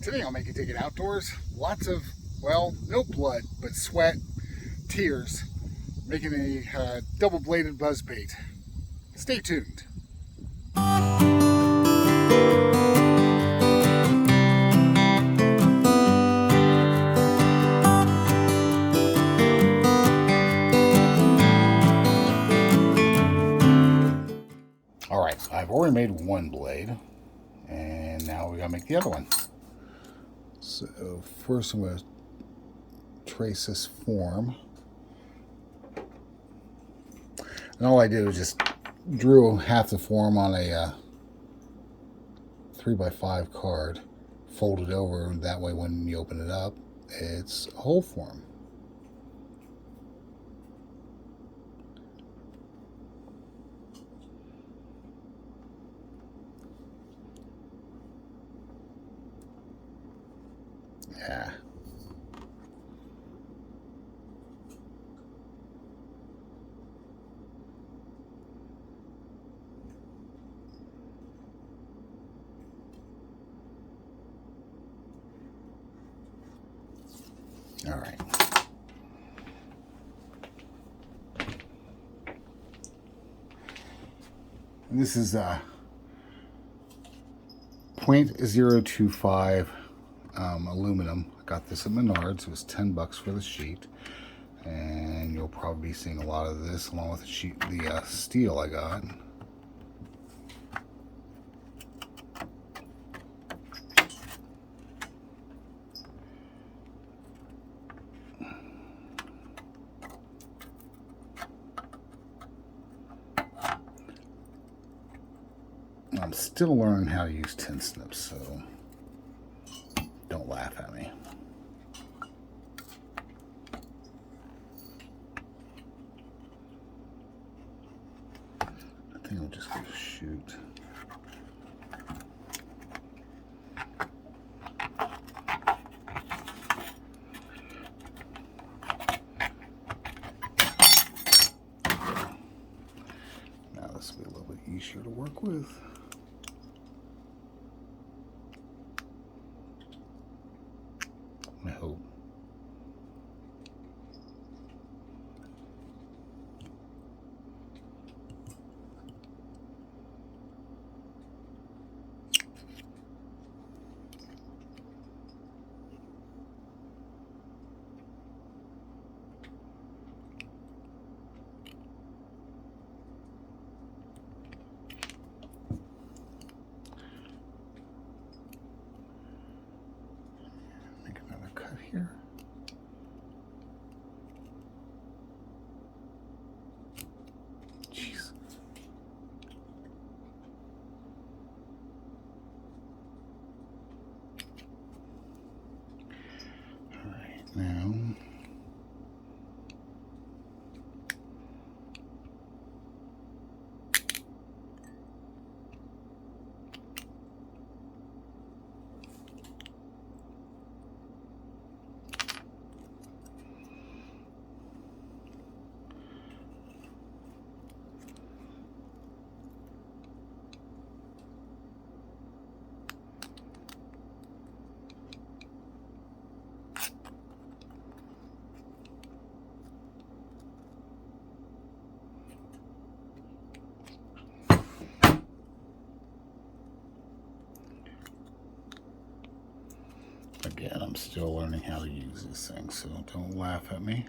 Today I'll make you take it outdoors. Lots of, well, no blood, but sweat, tears, making a double-bladed buzzbait. Stay tuned. Alright, I've already made one blade, and now we gotta make the other one. So first I'm going to trace this form. And all I did was just drew half the form on a 3x5 card, fold it over, and that way when you open it up, it's a whole form. Yeah. All right. And this is .025 aluminum. I got this at Menards. It was $10 for the sheet, and you'll probably be seeing a lot of this along with the steel I got. I'm still learning how to use tin snips, so don't laugh at me. I think I'll just go shoot. Now this will be a little bit easier to work with. I hope. Make another cut here. Jeez. All right, now again, I'm still learning how to use this thing, so don't laugh at me.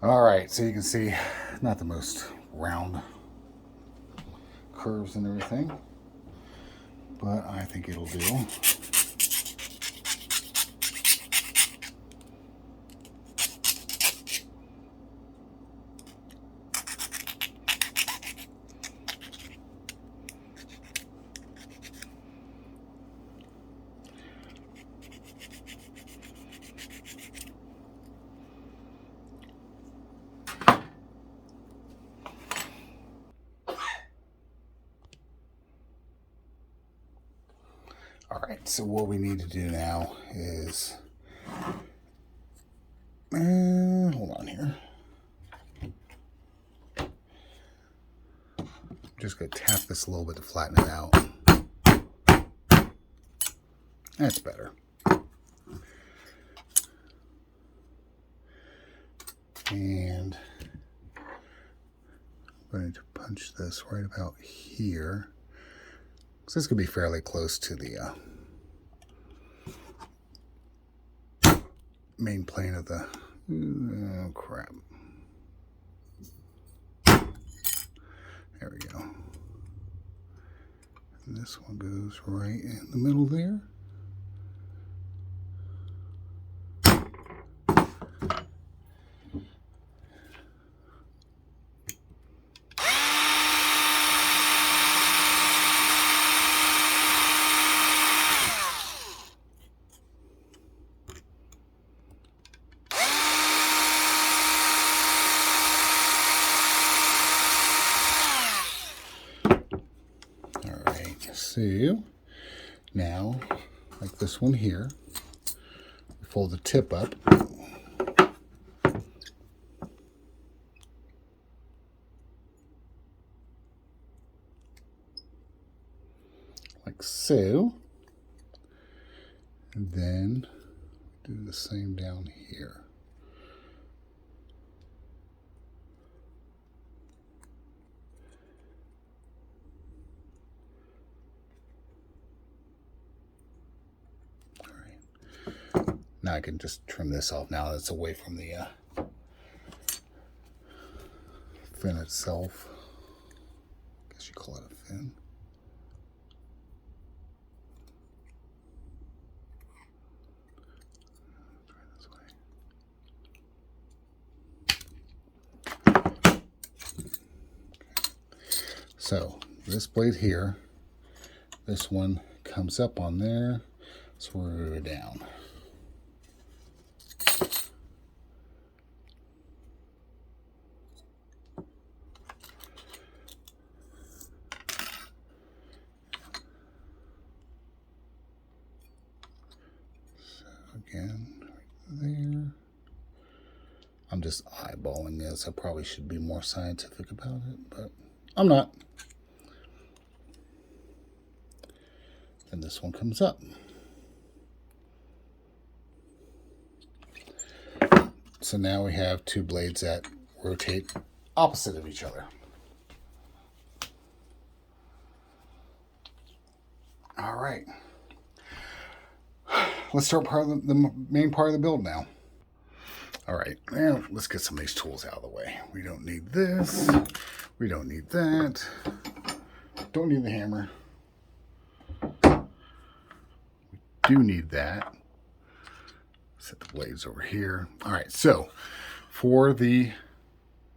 All right, so you can see not the most round curves and everything, but I think it'll do. All right, so what we need to do now is, hold on here. just going to tap this a little bit to flatten it out. That's better. And I'm going to punch this right about here. So this could be fairly close to the main plane of the... Oh, crap. There we go. And this one goes right in the middle there. So now, like this one here, fold the tip up. Like so. And then do the same down here. Now I can just trim this off now that it's away from the fin itself. I guess you call it a fin. Try this way. Okay. So this blade here, this one comes up on there, screw it down. Again, right there. I'm just eyeballing this. I probably should be more scientific about it, but I'm not. And this one comes up. So now we have two blades that rotate opposite of each other. All right. Let's start part of the main part of the build now. All right, now let's get some of these tools out of the way. We don't need this. We don't need that. Don't need the hammer. We do need that. Set the blades over here. All right, so for the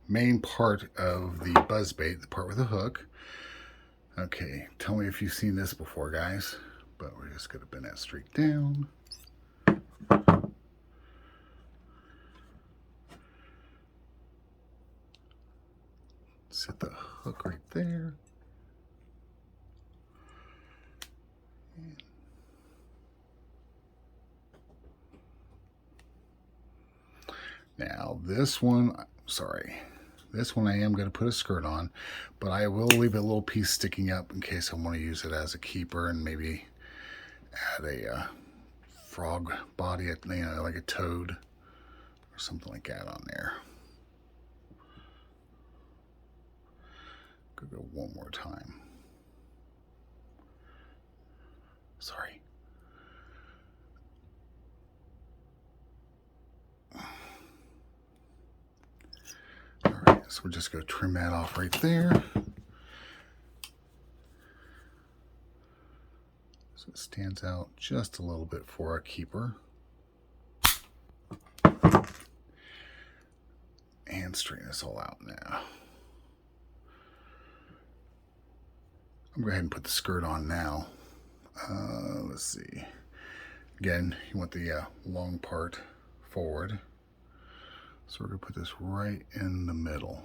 main part of the buzzbait, the part with the hook, okay, tell me if you've seen this before, guys, but we're just gonna bend that straight down. Set the hook right there. Now this one, sorry, this one I am going to put a skirt on, but I will leave a little piece sticking up in case I want to use it as a keeper and maybe add a frog body, like a toad or something like that on there. Could go one more time. Sorry. All right, so we're just going to trim that off right there. So it stands out just a little bit for our keeper. And straighten this all out now. I'm going to go ahead and put the skirt on now. Let's see. Again, you want the long part forward. So we're going to put this right in the middle.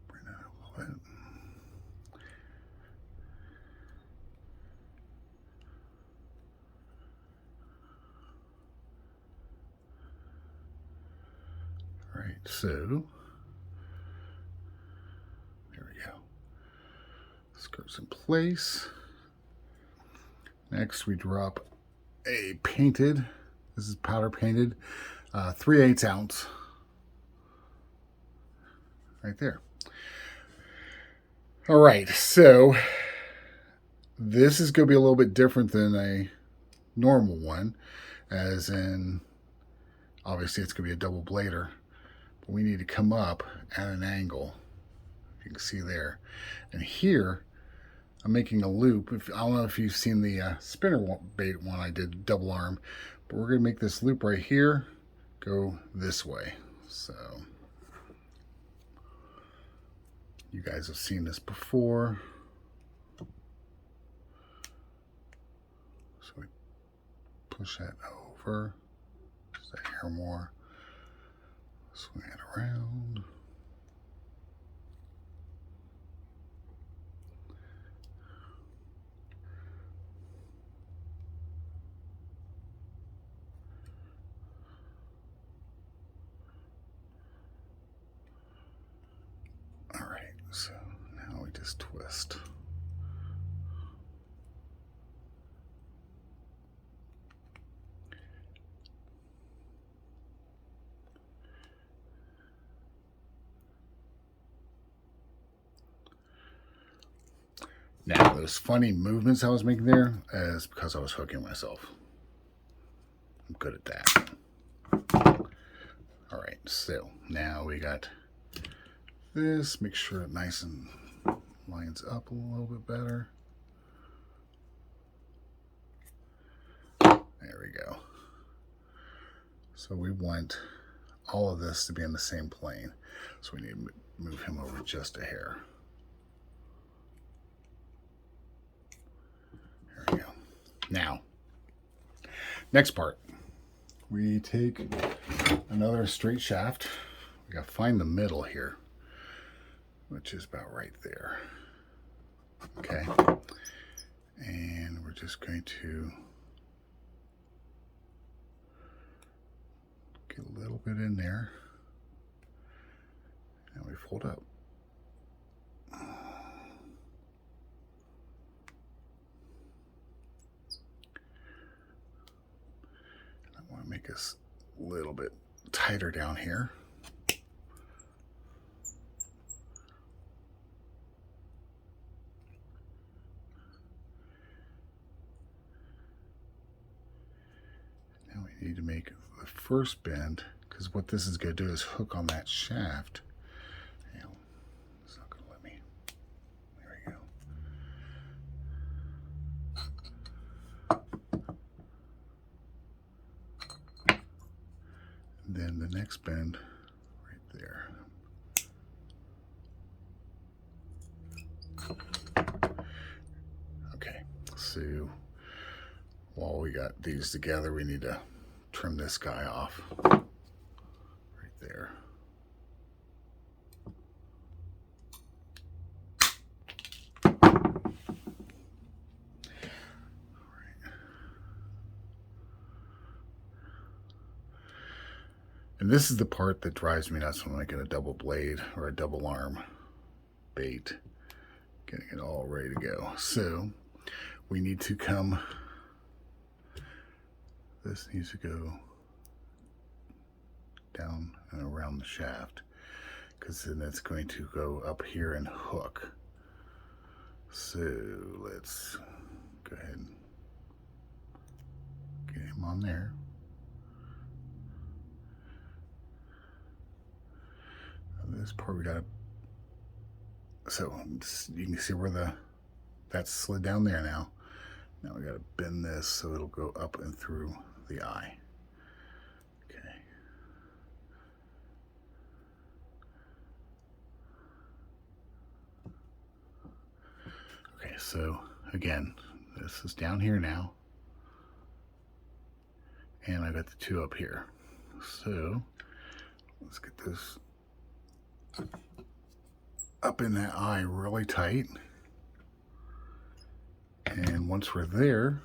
Bring that up a little bit. So there we go. Skirt's in place. Next we drop a painted, this is powder painted, 3/8 ounce right there. All right, so this is going to be a little bit different than a normal one, as in, obviously it's going to be a double blader, but we need to come up at an angle. You can see there. And here, I'm making a loop. I don't know if you've seen the spinnerbait one I did, double arm, but we're going to make this loop right here go this way. So you guys have seen this before. So we push that over, just a hair more, swing it around. All right, so now we just twist. Now, those funny movements I was making there is because I was hooking myself. I'm good at that. All right, so now we got this. Make sure it nice and lines up a little bit better. There we go. So we want all of this to be in the same plane. So we need to move him over just a hair. There we go. Now, next part. We take another straight shaft. We got to find the middle here, which is about right there. Okay. And we're just going to get a little bit in there. And we fold up. I want to make this a little bit tighter down here. Now we need to make the first bend, because what this is going to do is hook on that shaft. It's not going to let me. There we go. And then the next bend right there. Okay, so while we got these together, we need to trim this guy off right there. And this is the part that drives me nuts when I get a double blade or a double arm bait, getting it all ready to go. So we need to come, this needs to go down and around the shaft, because then it's going to go up here and hook. So let's go ahead and get him on there. This part we got, so you can see where that's slid down there now. Now we got to bend this so it'll go up and through the eye. Okay. Okay, so again, this is down here now, and I got the two up here. So let's get this up in that eye really tight, and once we're there,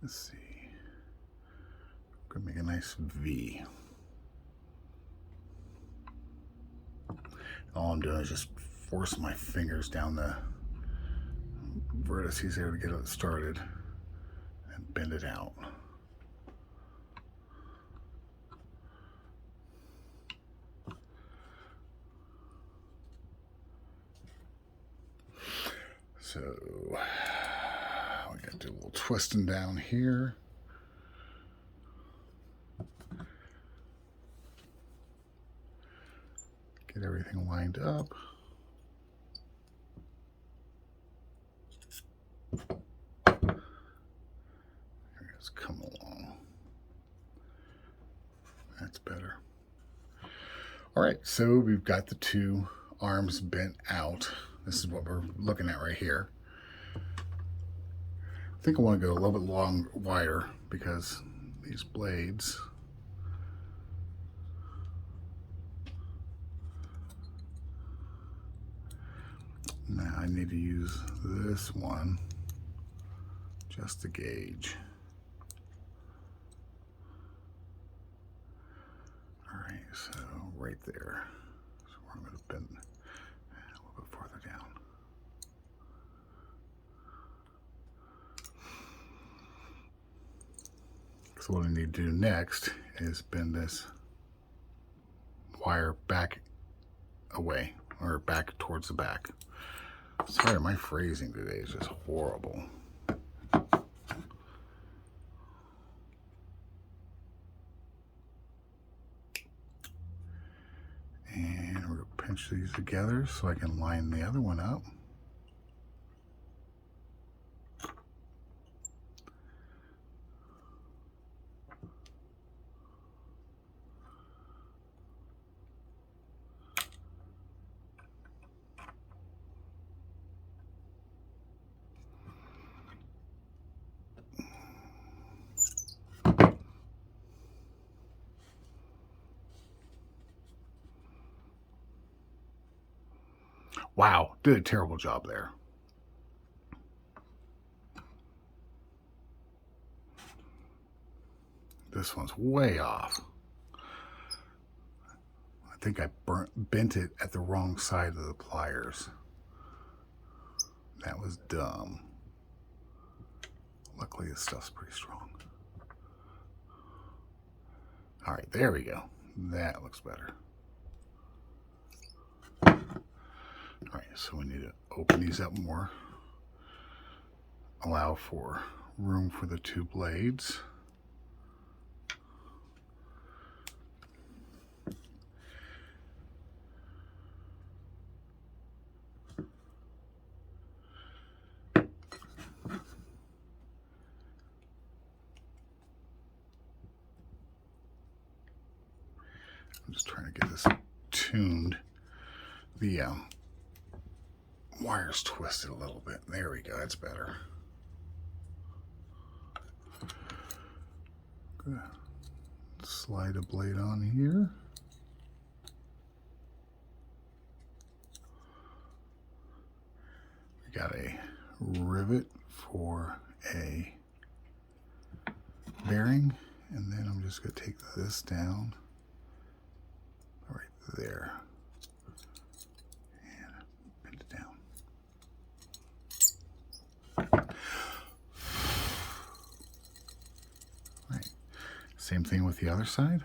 let's see, we're gonna make a nice V. All I'm doing is just force my fingers down the vertices there to get it started and bend it out. So we got to do a little twisting down here. Get everything lined up. Just come along. That's better. All right, so we've got the two arms bent out. This is what we're looking at right here. I think I want to go a little bit wider because these blades now I need to use this one just to gauge. All right, so right there. So I'm going to bend a little bit farther down. So what I need to do next is bend this wire back away, or back towards the back. Sorry, my phrasing today is just horrible. And we're going to pinch these together so I can line the other one up. Wow, did a terrible job there. This one's way off. I think I bent it at the wrong side of the pliers. That was dumb. Luckily, this stuff's pretty strong. All right, there we go. That looks better. All right, so we need to open these up more. Allow for room for the two blades. I'm just trying to get this tuned. The wire's twisted a little bit. There we go, that's better. Good. Slide a blade on here. We got a rivet for a bearing, and then I'm just going to take this down right there. Same thing with the other side.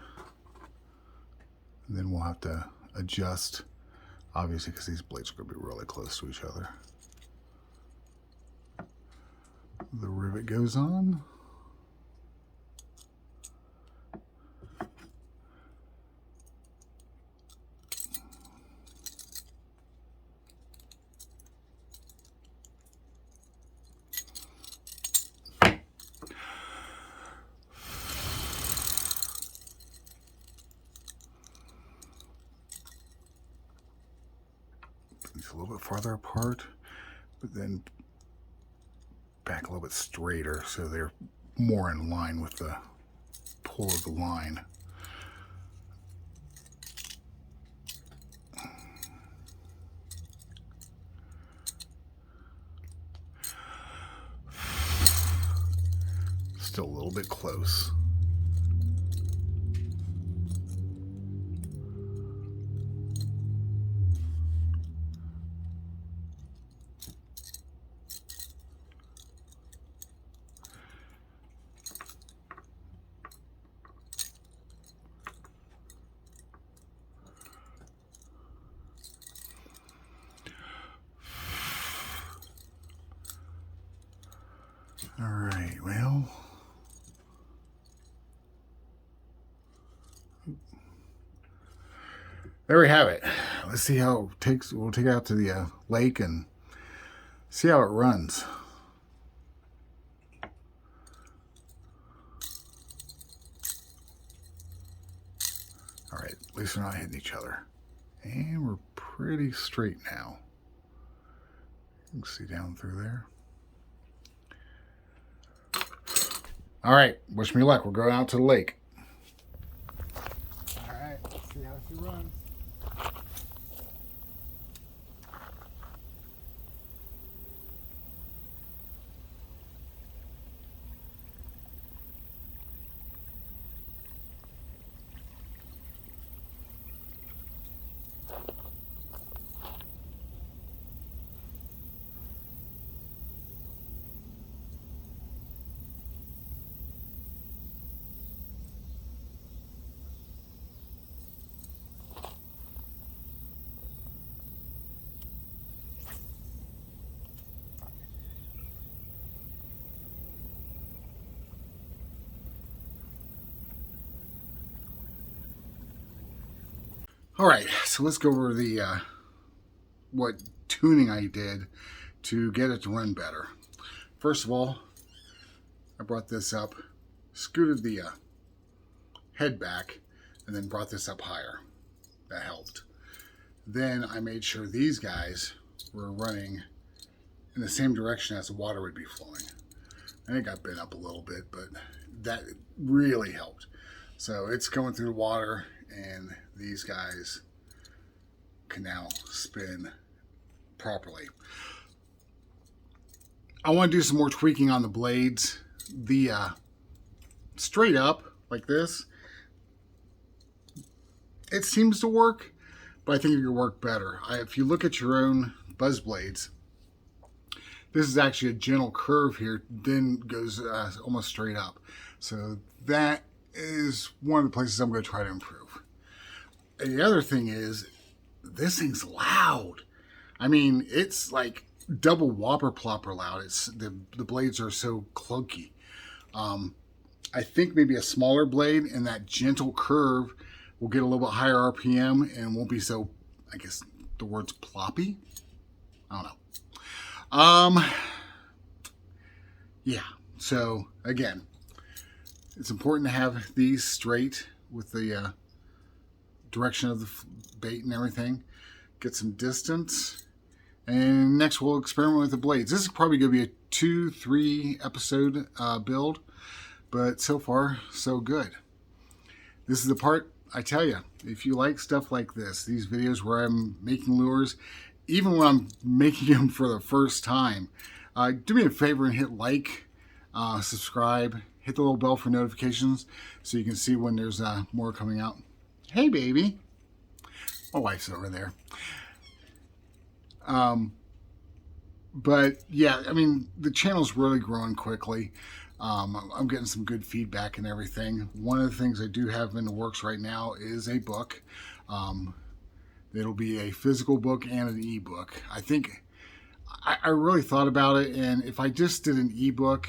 And then we'll have to adjust, obviously, because these blades are going to be really close to each other. The rivet goes on. It's a little bit farther apart, but then back a little bit straighter so they're more in line with the pull of the line. Still a little bit close. All right, well, there we have it. Let's see how it takes. We'll take it out to the lake and see how it runs. All right, at least we're not hitting each other. And we're pretty straight now. You can see down through there. All right, wish me luck. We're going out to the lake. All right, let's see how she runs. All right, so let's go over the what tuning I did to get it to run better. First of all, I brought this up, scooted the head back, and then brought this up higher. That helped. Then I made sure these guys were running in the same direction as the water would be flowing. And it got bent up a little bit, but that really helped. So it's going through the water, and these guys can now spin properly. I want to do some more tweaking on the blades. The straight up like this, it seems to work, but I think it could work better. If you look at your own buzz blades, this is actually a gentle curve here, then goes almost straight up. So that is one of the places I'm going to try to improve. And the other thing is, this thing's loud. I mean, it's like double whopper plopper loud. It's the blades are so clunky. I think maybe a smaller blade and that gentle curve will get a little bit higher RPM and won't be so, I guess the word's ploppy. I don't know. Yeah. So again, it's important to have these straight with the direction of the bait and everything. Get some distance. And next we'll experiment with the blades. This is probably going to be a 2-3 episode build, but so far so good. This is the part I tell you, if you like stuff like this, these videos where I'm making lures, even when I'm making them for the first time, do me a favor and hit like, subscribe, hit the little bell for notifications so you can see when there's more coming out. Hey baby, my wife's over there. But yeah, I mean, the channel's really growing quickly. I'm getting some good feedback and everything. One of the things I do have in the works right now is a book. It'll be a physical book and an ebook. I think I really thought about it, and if I just did an ebook,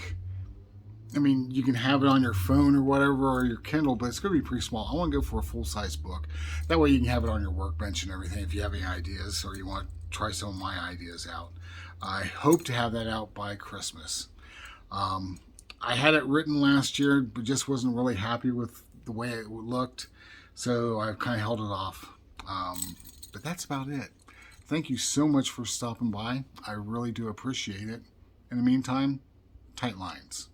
I mean, you can have it on your phone or whatever, or your Kindle, but it's going to be pretty small. I want to go for a full-size book. That way you can have it on your workbench and everything if you have any ideas or you want to try some of my ideas out. I hope to have that out by Christmas. I had it written last year, but just wasn't really happy with the way it looked, so I kind of held it off. But that's about it. Thank you so much for stopping by. I really do appreciate it. In the meantime, tight lines.